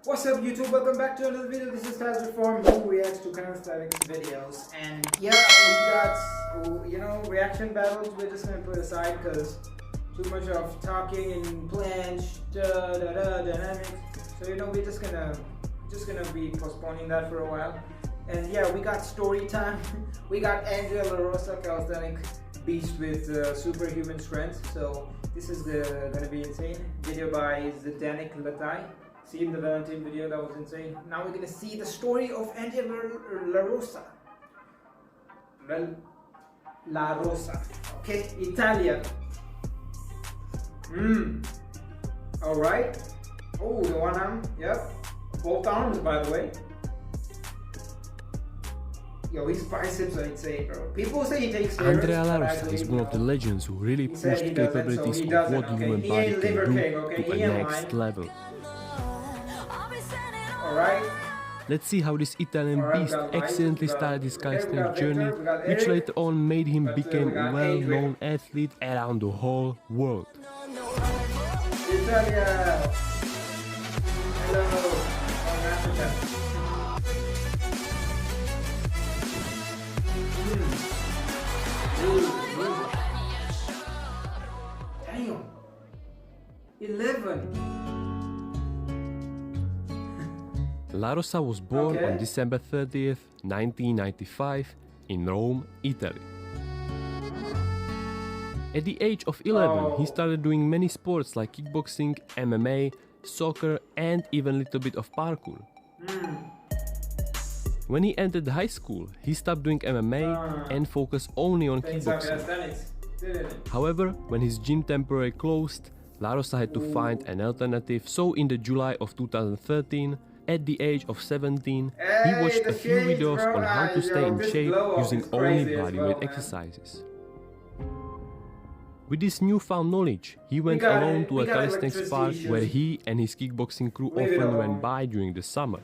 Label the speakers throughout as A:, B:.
A: What's up YouTube, welcome back to another video. This is Tazveerform who reacts to calisthenics videos, and yeah, we got, reaction battles. We're just gonna put aside because too much of talking and planche, dynamics. So we're just gonna be postponing that for a while. And yeah, we got story time. We got Andrea Larosa-Calisthenics beast with superhuman strength. So this is gonna be insane. Video by Latai. See in the Valentine video, that was insane. Now we're gonna see the story of Andrea Larosa. La Rosa. Okay, Italian. Alright. Oh, the one arm, yep. Both arms, by the way. Yo, his biceps are insane, bro. People say he takes steroids.
B: Andrea Larosa is one of the legends who really pushed capabilities of what human body can do to a next level.
A: Alright.
B: Let's see how this Italian beast accidentally started his calisthenics journey, which later on made him become a well-known athlete around the whole world.
A: Italia. Hello. Damn. 11.
B: Larosa was born on December 30th, 1995 in Rome, Italy. At the age of 11, he started doing many sports like kickboxing, MMA, soccer, and even a little bit of parkour. When he entered high school, he stopped doing MMA and focused only on kickboxing. However, when his gym temporarily closed, Larosa had to find an alternative, so in the July of 2013, at the age of 17, he watched a few videos on how to stay in shape using only bodyweight exercises. With this newfound knowledge, he went alone to a calisthenics park where he and his kickboxing crew often went by during the summer.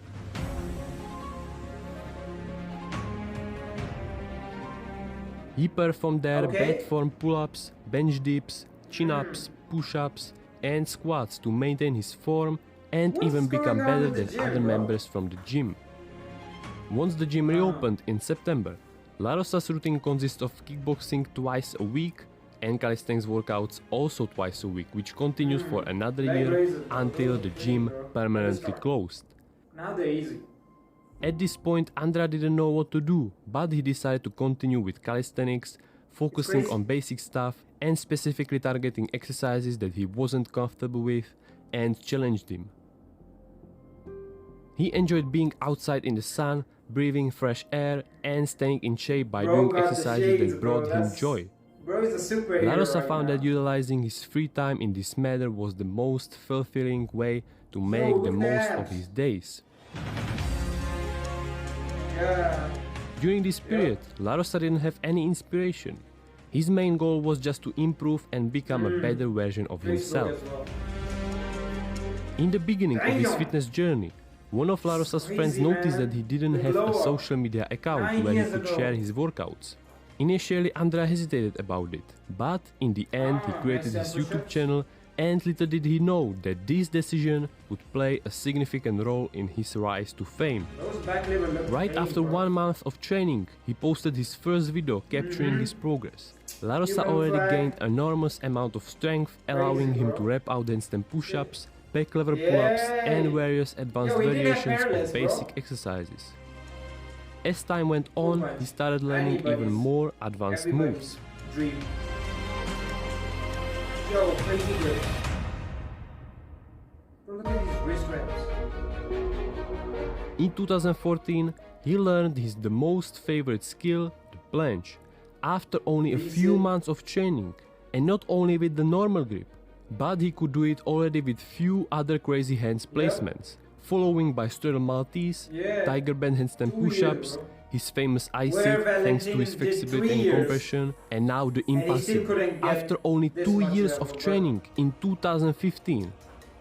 B: He performed there bed form pull-ups, bench dips, chin-ups, push-ups and squats to maintain his form and even become better than other members from the gym. Once the gym reopened in September, Larosa's routine consists of kickboxing twice a week and calisthenics workouts also twice a week, which continued for another year until the gym permanently closed.
A: Now they're easy.
B: At this point, Andrea didn't know what to do, but he decided to continue with calisthenics, focusing on basic stuff and specifically targeting exercises that he wasn't comfortable with and challenged him. He enjoyed being outside in the sun, breathing fresh air and staying in shape by doing exercises that brought him joy. Larosa found that utilizing his free time in this manner was the most fulfilling way to make the most of his days. During this period, Larosa didn't have any inspiration. His main goal was just to improve and become a better version of himself. In the beginning of his fitness journey, one of Larosa's friends noticed that he didn't have a social media account where he could share his workouts. Initially, Andrea hesitated about it, but in the end he created his YouTube channel, and little did he know that this decision would play a significant role in his rise to fame. Right after 1 month of training, he posted his first video capturing his progress. Larosa already gained an enormous amount of strength, allowing him to rep out handstand push-ups, back lever pull-ups and various advanced variations of basic exercises. As time went on, he started learning even more advanced moves. In 2014, he learned his most favorite skill, the planche, after only a few months of training, and not only with the normal grip, but he could do it already with few other crazy hands placements, following by straddle Maltese, tiger bend handstand push-ups, his famous IC thanks to his flexibility and compression, and now the impossible. After only 2 years of training in 2015,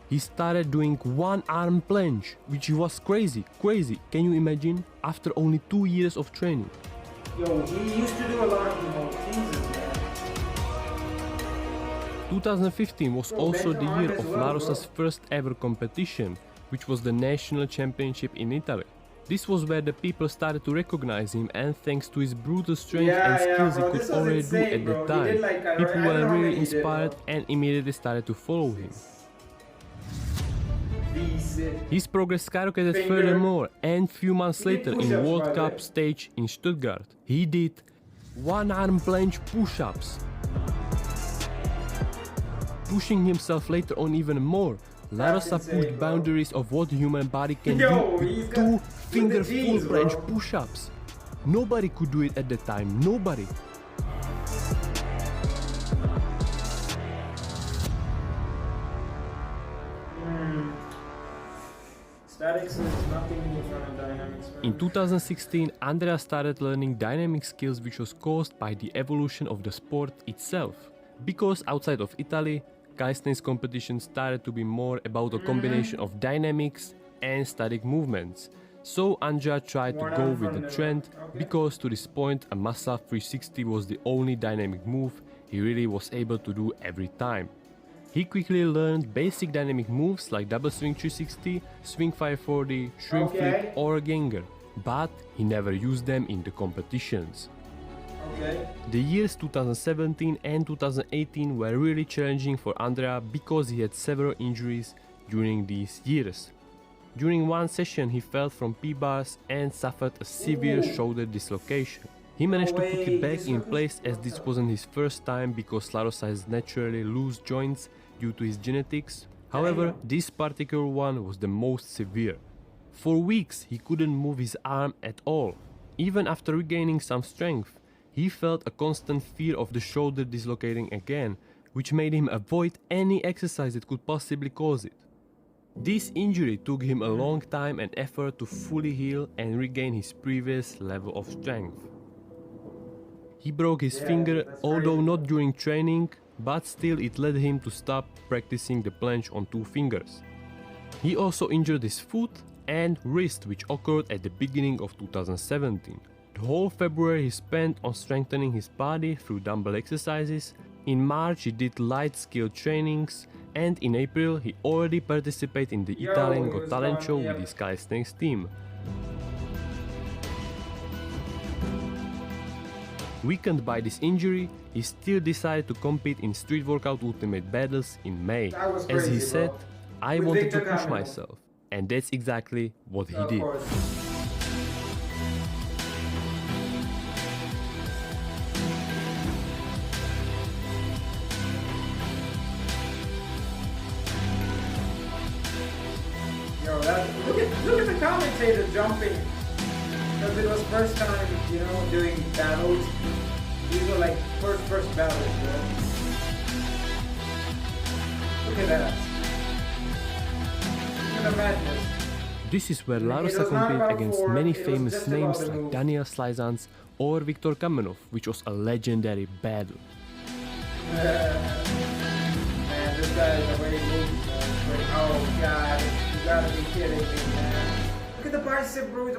B: he started doing one arm planche, which was crazy. Can you imagine? After only 2 years of training.
A: Yo, he used to do a lot of things.
B: 2015 was also the year of Larosa's first ever competition, which was the national championship in Italy. This was where the people started to recognize him, and thanks to his brutal strength and skills he could already do at that time, people were really inspired and immediately started to follow him. His progress skyrocketed furthermore, and few months later in World Cup stage in Stuttgart, he did one-arm planche push-ups, pushing himself later on even more. Larosa pushed boundaries of what the human body can do with two-finger full planche push-ups. Nobody could do it at the time, nobody.
A: Statics is nothing in front of dynamics.
B: In 2016, Andrea started learning dynamic skills, which was caused by the evolution of the sport itself. Because outside of Italy, calisthenics competitions started to be more about a combination of dynamics and static movements. So Andrea tried to go with the trend, because to this point a Massa 360 was the only dynamic move he really was able to do every time. He quickly learned basic dynamic moves like double swing 360, swing 540, shrimp flip or ganger, but he never used them in the competitions. The years 2017 and 2018 were really challenging for Andrea because he had several injuries during these years. During one session he fell from P-bars and suffered a severe shoulder dislocation. He managed to put it back in place, as this wasn't his first time because Larosa has naturally loose joints due to his genetics. However, this particular one was the most severe. For weeks he couldn't move his arm at all. Even after regaining some strength, he felt a constant fear of the shoulder dislocating again, which made him avoid any exercise that could possibly cause it. This injury took him a long time and effort to fully heal and regain his previous level of strength. He broke his finger, although not during training, but still it led him to stop practicing the planche on two fingers. He also injured his foot and wrist, which occurred at the beginning of 2017. The whole February he spent on strengthening his body through dumbbell exercises. In March he did light skill trainings, and in April he already participated in the Italian Got Talent show with his calisthenics team. Weakened by this injury, he still decided to compete in Street Workout Ultimate Battles in May. As he said, "I wanted to push myself," and that's exactly what he did.
A: Look at the commentator jumping, because it was first time, you know, doing battles. These were like first battles, bro. Look at that. Look at the madness.
B: This is where Larosa competed against many famous names like Daniel Slizans or Viktor Kamenov, which was a legendary battle.
A: Man, this guy is already moving, man. Oh god, you gotta be kidding me, man. Look at the bicep, bro. He's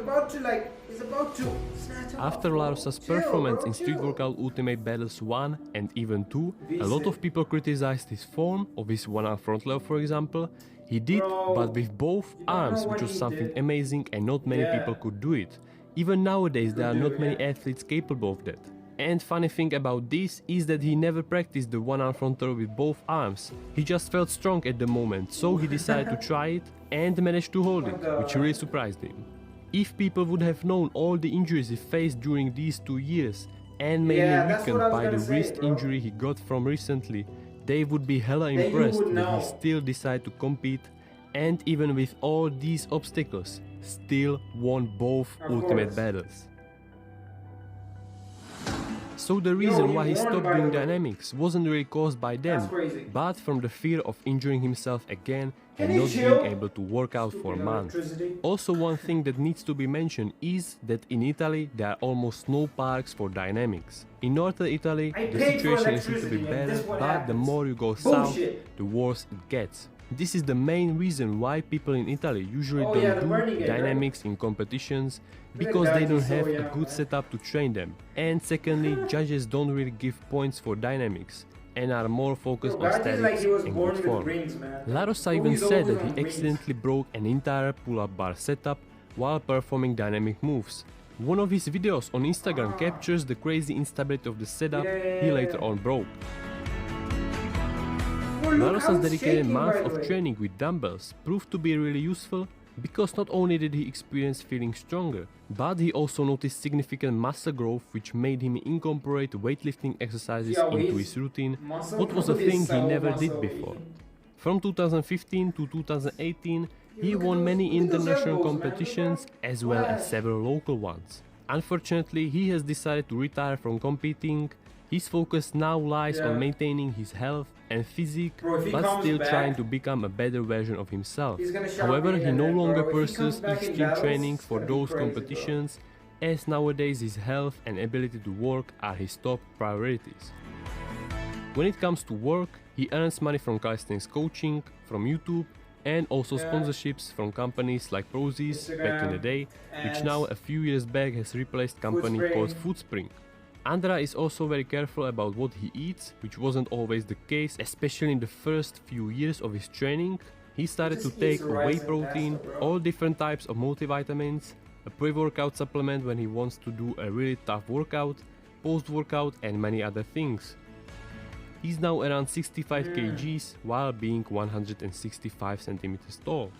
A: about to snatch off.
B: After Larosa's performance in Street Workout Ultimate Battles 1 and even 2, a lot of people criticized his form of his one-arm front level, for example. He did, but with both arms, which was something amazing and not many people could do it. Even nowadays there are not many athletes capable of that. And funny thing about this is that he never practiced the one-arm front row with both arms. He just felt strong at the moment, so he decided to try it and managed to hold it, which really surprised him. If people would have known all the injuries he faced during these 2 years, and mainly weakened by the wrist injury he got from recently, they would be hella impressed that he still decided to compete, and even with all these obstacles, still won both Ultimate Battles. So the reason why he stopped doing dynamics wasn't really caused by them, but from the fear of injuring himself again and not being able to work out for a month. Also, one thing that needs to be mentioned is that in Italy there are almost no parks for dynamics. In northern Italy the situation is a little bit better, but the more you go south, the worse it gets. This is the main reason why people in Italy usually don't do dynamics in competitions, because they don't have a good setup to train them. And secondly, judges don't really give points for dynamics. and are more focused on
A: Like
B: statics
A: he was
B: and
A: born
B: good
A: with
B: form.
A: rings, man.
B: Larosa
A: Oh,
B: even
A: he's
B: said
A: always
B: that
A: on
B: he
A: rings.
B: accidentally broke an entire pull-up bar setup while performing dynamic moves. One of his videos on Instagram captures the crazy instability of the setup he later on broke. Larosa's dedicated month of training with dumbbells proved to be really useful because not only did he experience feeling stronger, but he also noticed significant muscle growth which made him incorporate weightlifting exercises into his routine, what was a thing he never did before. From 2015 to 2018, he won many international competitions as well as several local ones. Unfortunately, he has decided to retire from competing. His focus now lies on maintaining his health and physique, but still trying to become a better version of himself. However, he no longer pursues extreme training for those competitions, as nowadays his health and ability to work are his top priorities. When it comes to work, he earns money from calisthenics coaching, from YouTube, and also sponsorships from companies like Prozis back in the day, which now a few years back has replaced company called Foodspring. Andrea is also very careful about what he eats, which wasn't always the case, especially in the first few years of his training. He started to take whey protein, all different types of multivitamins, a pre-workout supplement when he wants to do a really tough workout, post-workout and many other things. He's now around 65 kgs while being 165 centimeters tall.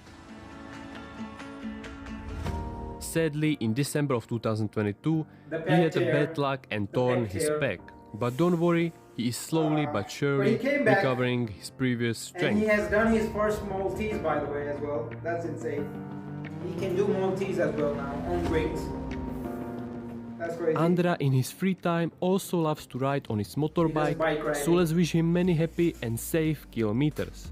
B: Sadly, in December of 2022, he had a bad luck and torn his pec. But don't worry, he is slowly but surely recovering his previous strength.
A: And he has done his first Maltese, by the way, as well. That's insane. He can do Maltese as well now, on weights. That's crazy.
B: Andrea in his free time also loves to ride on his motorbike, so let's wish him many happy and safe kilometers.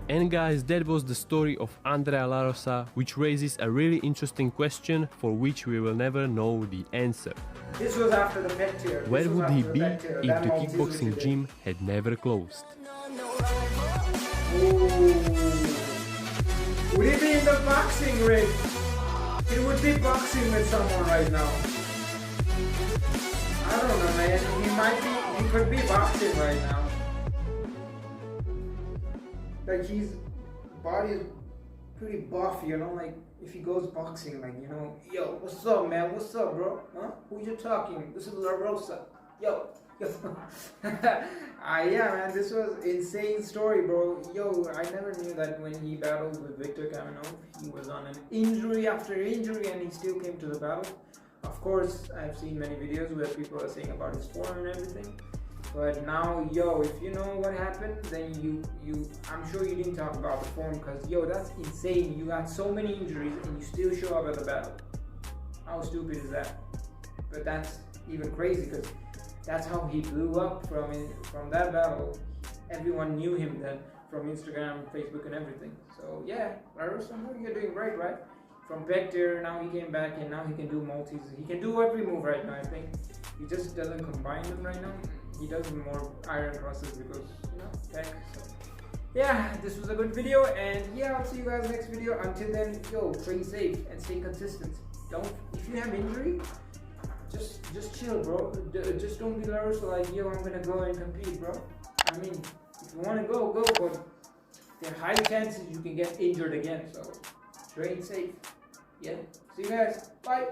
B: And guys, that was the story of Andrea Larosa, which raises a really interesting question for which we will never know the answer.
A: This was after the pec tear.
B: Where would he be if the kickboxing gym had never closed?
A: Ooh. Would he be in the boxing ring? He would be boxing with someone right now. I don't know, man. He could be boxing right now. Like his body is pretty buff, you know, like if he goes boxing, like, you know, yo, what's up, man? What's up, bro? Huh? Who you talking? This is Larosa. Yo. Yeah, man, this was insane story, bro. Yo, I never knew that when he battled with Victor Kamenov, he was on an injury after injury and he still came to the battle. Of course, I've seen many videos where people are saying about his form and everything. But now, yo, if you know what happened, then I'm sure you didn't talk about the form, because, yo, that's insane. You got so many injuries and you still show up at the battle. How stupid is that? But that's even crazy, because that's how he blew up from that battle. Everyone knew him then from Instagram, Facebook, and everything. So yeah, Larosa, you're doing great, right? From Vector, now he came back and now he can do multis. He can do every move right now, I think. He just doesn't combine them right now. He does more iron crosses because, you know, tech. So yeah, this was a good video, and yeah, I'll see you guys next video. Until then, yo, train safe and stay consistent. If you have injury, just chill, bro. Just don't be Larosa like, yo, I'm gonna go and compete, bro. I mean, if you wanna go, but there are high chances you can get injured again, so train safe. Yeah, see you guys, bye.